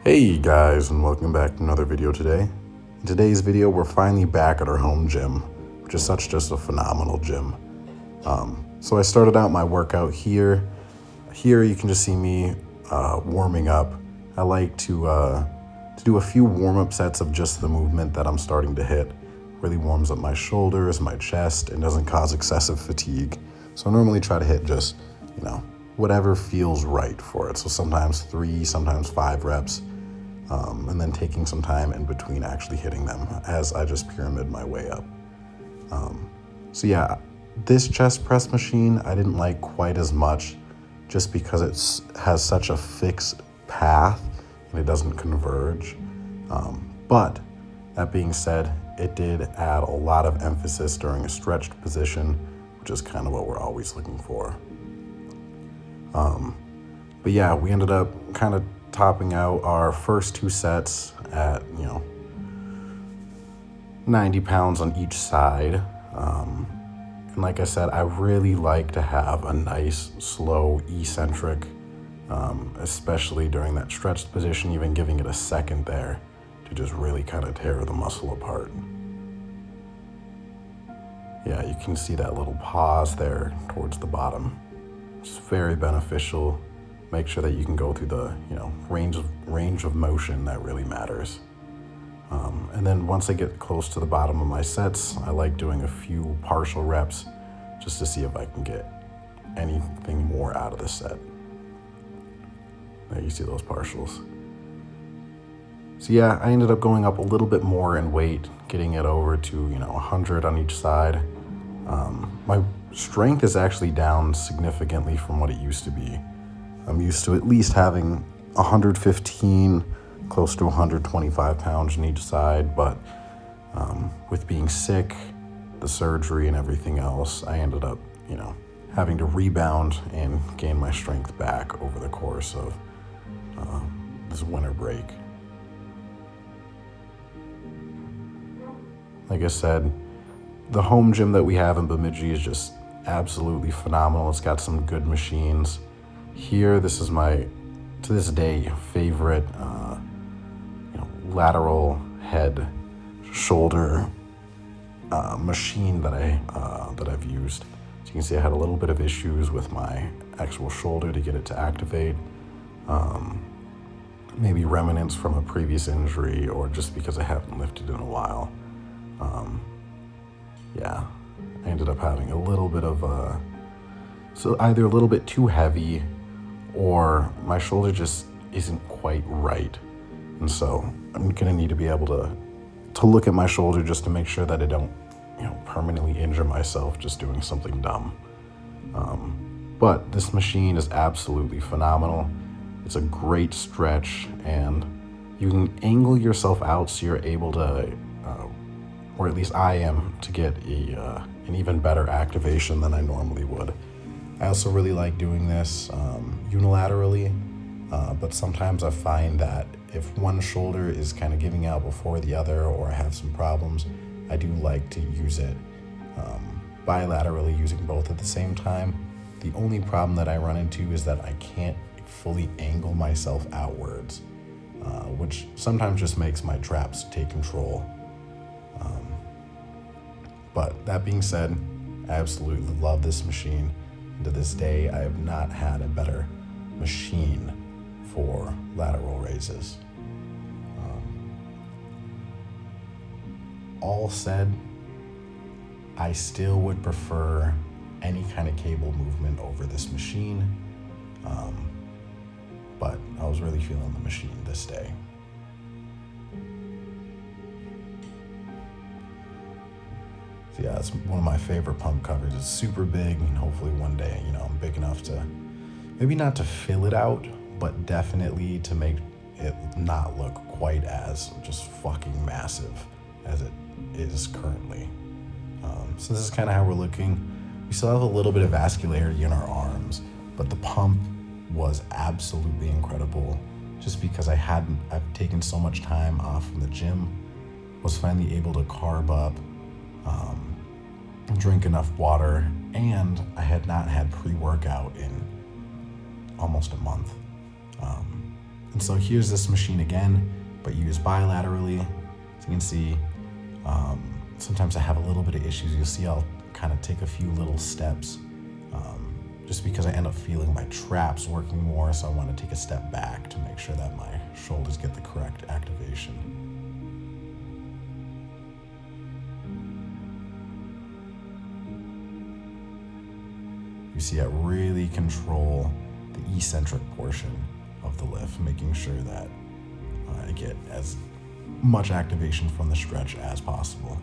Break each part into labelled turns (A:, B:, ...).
A: Hey guys, and welcome back to another video today. In today's video, we're finally back at our home gym, which is just a phenomenal gym. So I started out my workout here. Here you can just see me warming up. I like to do a few warm-up sets of just the movement that I'm starting to hit. Really warms up my shoulders, my chest, and doesn't cause excessive fatigue. So I normally try to hit just, whatever feels right for it. So sometimes 3, sometimes 5 reps. And then taking some time in between actually hitting them as I just pyramid my way up. So yeah, this chest press machine I didn't like quite as much just because it has such a fixed path and it doesn't converge. But that being said, it did add a lot of emphasis during a stretched position, which is kind of what we're always looking for. But yeah, we ended up kind of topping out our first 2 sets at 90 pounds on each side. And like I said, I really like to have a nice, slow, eccentric, especially during that stretched position, even giving it a second there to just really kind of tear the muscle apart. Yeah, you can see that little pause there towards the bottom. It's very beneficial. Make sure that you can go through the range of motion that really matters. And then once I get close to the bottom of my sets, I like doing a few partial reps just to see if I can get anything more out of the set. There you see those partials. So yeah, I ended up going up a little bit more in weight, getting it over to 100 on each side. My strength is actually down significantly from what it used to be. I'm used to at least having 115, close to 125 pounds on each side, but with being sick, the surgery and everything else, I ended up, having to rebound and gain my strength back over the course of this winter break. Like I said, the home gym that we have in Bemidji is just absolutely phenomenal. It's got some good machines. Here, this is my, to this day, favorite lateral head shoulder machine that I've used. So you can see I had a little bit of issues with my actual shoulder to get it to activate. Maybe remnants from a previous injury or just because I haven't lifted in a while. Yeah, I ended up having a little bit of so either a little bit too heavy or my shoulder just isn't quite right. And so I'm gonna need to be able to look at my shoulder just to make sure that I don't, permanently injure myself just doing something dumb. But this machine is absolutely phenomenal. It's a great stretch and you can angle yourself out so you're able to, or at least I am, to get an even better activation than I normally would. I also really like doing this unilaterally, but sometimes I find that if one shoulder is kind of giving out before the other or I have some problems, I do like to use it bilaterally, using both at the same time. The only problem that I run into is that I can't fully angle myself outwards, which sometimes just makes my traps take control. But that being said, I absolutely love this machine. To this day, I have not had a better machine for lateral raises. All said, I still would prefer any kind of cable movement over this machine, but I was really feeling the machine this day. So yeah, it's one of my favorite pump covers. It's super big, and hopefully one day, I'm big enough to, maybe not to fill it out, but definitely to make it not look quite as just fucking massive as it is currently. So this is kind of how we're looking. We still have a little bit of vascularity in our arms, but the pump was absolutely incredible just because I've taken so much time off from the gym, was finally able to carb up, drink enough water, and I had not had pre-workout in almost a month. And And so here's this machine again, but used bilaterally. As you can see, sometimes I have a little bit of issues. You'll see I'll kind of take a few little steps just because I end up feeling my traps working more. So I want to take a step back to make sure that my shoulders get the correct activation. You see I really control the eccentric portion of the lift, making sure that I get as much activation from the stretch as possible.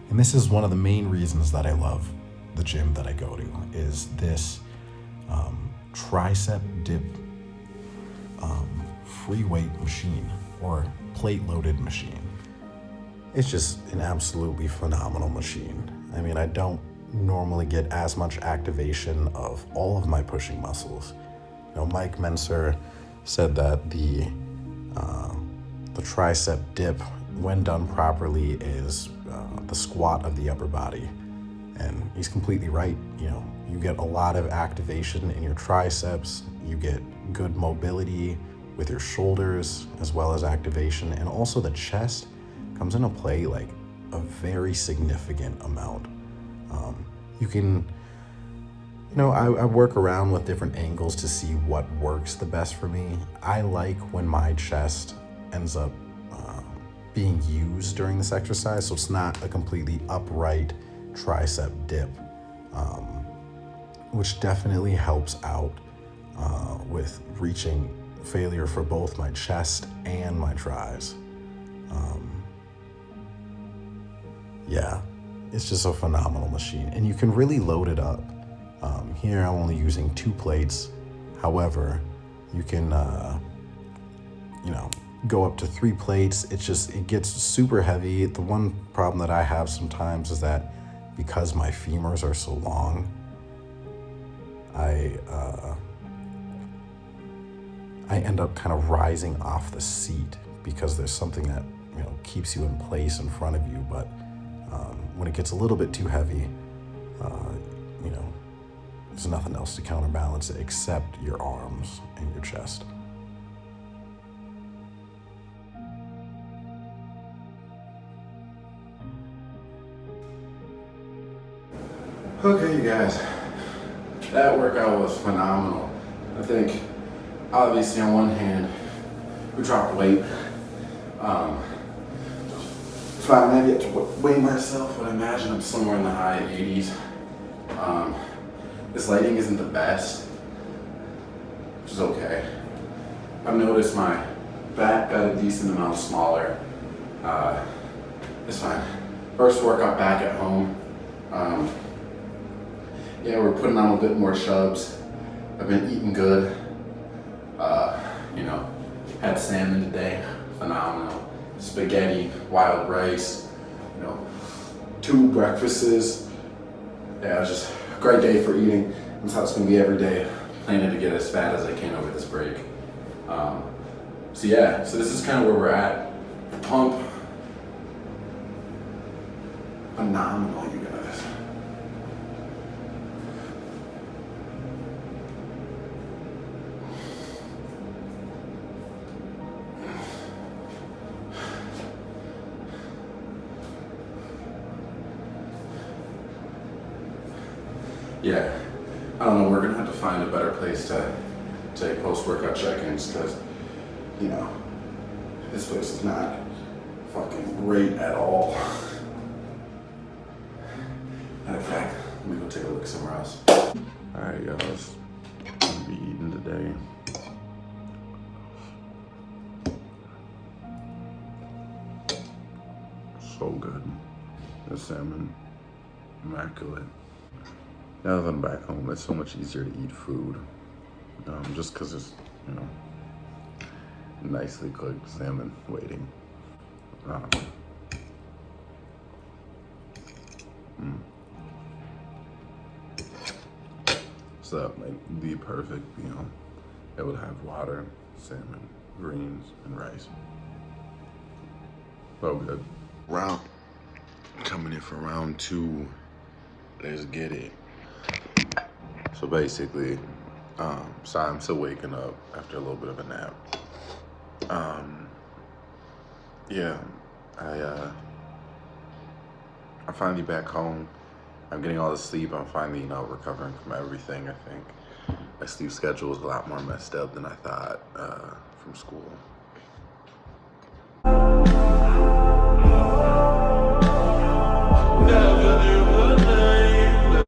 A: And this is one of the main reasons that I love the gym that I go to, is this tricep dip free weight machine, or plate loaded machine. It's just an absolutely phenomenal machine. I mean, I don't normally get as much activation of all of my pushing muscles. You know, Mike Menser said that the tricep dip, when done properly, is the squat of the upper body. And he's completely right. You know, you get a lot of activation in your triceps, you get good mobility with your shoulders, as well as activation, and also the chest comes into play like a very significant amount. You can, you know, I work around with different angles to see what works the best for me. I like when my chest ends up being used during this exercise, so it's not a completely upright tricep dip, which definitely helps out with reaching failure for both my chest and my tris. Yeah, it's just a phenomenal machine, and you can really load it up. Here I'm only using 2 plates. However, you can, you know, go up to 3 plates. It gets super heavy. The one problem that I have sometimes is that because my femurs are so long, I end up kind of rising off the seat because there's something that, you know, keeps you in place in front of you. But when it gets a little bit too heavy, you know, there's nothing else to counterbalance it except your arms and your chest. Okay, you guys, that workout was phenomenal. I think, obviously, on one hand, we dropped weight. If I maybe have to weigh myself, but I imagine I'm somewhere in the high 80s. This lighting isn't the best, which is okay. I've noticed my back got a decent amount smaller. It's fine. First workout back at home. Yeah, we're putting on a bit more chubs. I've been eating good. You know, had salmon today, phenomenal. Spaghetti, wild rice, you know, 2 breakfasts. Yeah, it was just a great day for eating. That's how it's gonna be every day. Planning to get as fat as I can over this break. So yeah, so this is kind of where we're at. Pump, phenomenal, you guys. Yeah, I don't know, we're gonna have to find a better place to take post-workout check-ins, because, you know, this place is not fucking great at all. Matter of fact, let me go take a look somewhere else. Alright, guys, I'm gonna be eating today. So good. The salmon, immaculate. Now that I'm back home, it's so much easier to eat food. Just because it's, you know, nicely cooked salmon waiting. So that might be perfect meal. It would have water, salmon, greens, and rice. So good. Coming in for round 2. Let's get it. So basically, sorry, I'm still waking up after a little bit of a nap.
B: Um, yeah, I'm finally back home. I'm getting all the sleep. I'm finally, recovering from everything. I think my sleep schedule was a lot more messed up than I thought from school.